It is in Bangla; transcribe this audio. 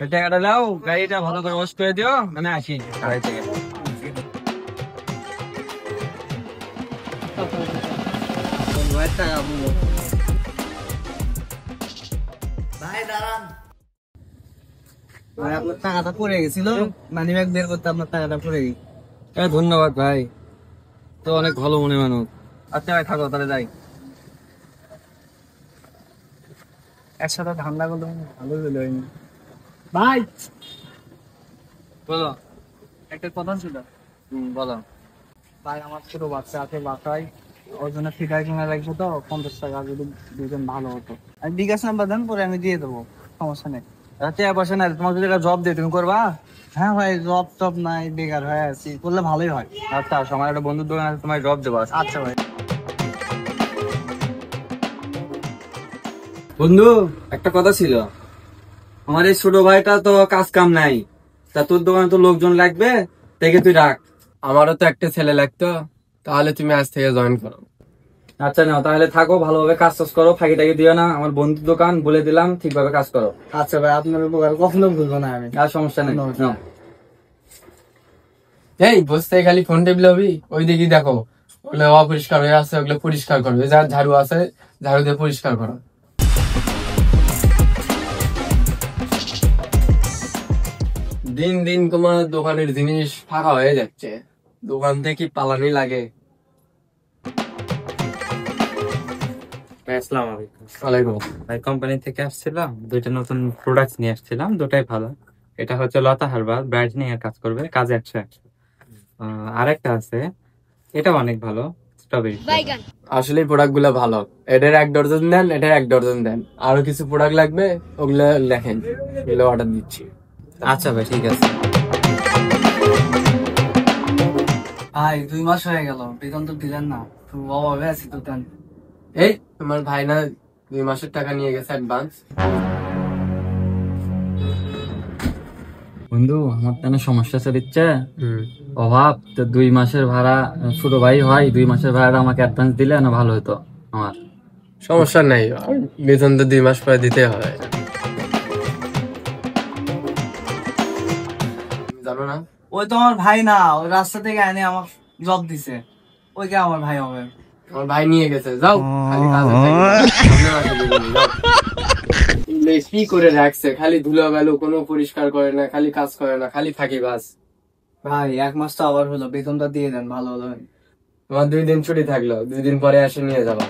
টাকাটা দাও, গাড়িটা ভালো করে ওয়াশ করে দিও, আমি আসি গাড়ি থেকে। ভাই দাঁড়ান, ভাই আপনার টাকাটা পড়ে গেছিল, মানি ব্যাগ বের করতে আপনার টাকাটা পড়ে গেছে। ধন্যবাদ ভাই, তো অনেক ভালো মনে মানুষ। আচ্ছা ভাই থাকো, তাহলে যাই। একসাথে ঠান্ডা করতে ভালো ছিল ভাই। বলো। একটা কথা ছিল বলো। ভাই, আমার ছোট বাচ্চা আছে বাসায়, ওর জন্য ফিটার কিনা লাগবে তো, 50 টাকা যদি দিতেন ভালো হতো। আমি বিকাশ নাম্বার দেন, পরে আমি দিয়ে দেবো, সমস্যা নেই। রাতে বসে না, তোমাকে যদি একটা জব দিয়ে তুমি করবা? হ্যাঁ ভাই, জব টব নাই, বেকার হয়ে আছি, করলে ভালোই হয়। আচ্ছা আসো, আমার একটা বন্ধুর দোকান আছে, তোমায় জব দেবো। আচ্ছা ভাই। বন্ধু, একটা কথা ছিল। আমার এই ছোট ভাইটা তো কাজ কাম নাই, তা তোর দোকানে তো লোকজন লাগবে, দেখে তুই রাখ। আমারও তো একটা ছেলে লাগতো, তাহলে তুমি আজ থেকে জয়েন করো। আচ্ছা নাও, তাহলে থাকো, ভালোভাবে কাজ টাজ করো, ফাঁকি টাকি দিও না। আমার বন্ধুর দোকান বলে দিলাম, ঠিকভাবে কাজ করো। আচ্ছা ভাই, আপনার উপকার কখনো ভুলবো না আমি। আর সমস্যা নেই, নাও। এই বসতে খালি ফোন টেবিল হবি, ওই দিকে দেখো ওগুলো অপরিষ্কার হয়ে আছে, ওগুলো পরিষ্কার করবে। যার ঝাড়ু আছে ঝাড়ু দিয়ে পরিষ্কার করো। দিন দিন তোমার দোকানের জিনিস ফাঁকা হয়ে যাচ্ছে, দোকান থেকে পালানি লাগে। আসসালামু আলাইকুম। ওয়ালাইকুম। ভাই কোম্পানি থেকে আসছিলাম, দুইটা নতুন প্রোডাক্ট নিয়ে আসছিলাম, দুটাই ভালো। এটা হচ্ছে লতা হার্বাল, ব্রাইটনিং এর কাজ করবে, কাজে 100-100। আরেকটা আছে, এটা অনেক ভালো, স্ট্রবেরি। আসলে প্রোডাক্ট গুলো ভালো, এটার 1 ডজন দেন, এটার 1 ডজন দেন। আরো কিছু প্রোডাক্ট লাগবে, ওগুলো লেখেন, ওগুলো অর্ডার দিচ্ছি। আচ্ছা ভাই, ঠিক আছে। ভাই 2 মাস হয়ে গেল, বেতন তো দিলেন না, তো অভাবে আছি তো দেন। এই তোমার ভাই না 2 মাসের টাকা নিয়ে গেছে অ্যাডভান্স? বন্ধু, আমার তো না সমস্যা চলিচ্ছে, অভাব তো। 2 মাসের ভাড়া, ছোট ভাই হয়, 2 মাসের ভাড়াটা আমাকে অ্যাডভান্স দিলে না ভালো হতো আমার। সমস্যা নাই, বেতন তো 2 মাস পরে দিতে হবে, জানো না? ওই তো আমার ভাই না, ওই রাস্তা থেকে এনে আমার জব দিছে, ওই কে আমার ভাই হবে? আমার ভাই নিয়ে গেছে, যাও খালি কাজে থাকি, সামনের মাসে দিবনি, যাও। কি করে রাখছে, খালি ধুলো বেলো, কোনো পরিষ্কার করে না, খালি কাজ করে না, খালি থাকি বাস। ভাই 1 মাস তো আবার হলো, বেতনটা দিয়ে দেন ভালো হলো। তোমার 2 দিন ছুটি থাকলো, 2 দিন পরে এসে নিয়ে যাবা।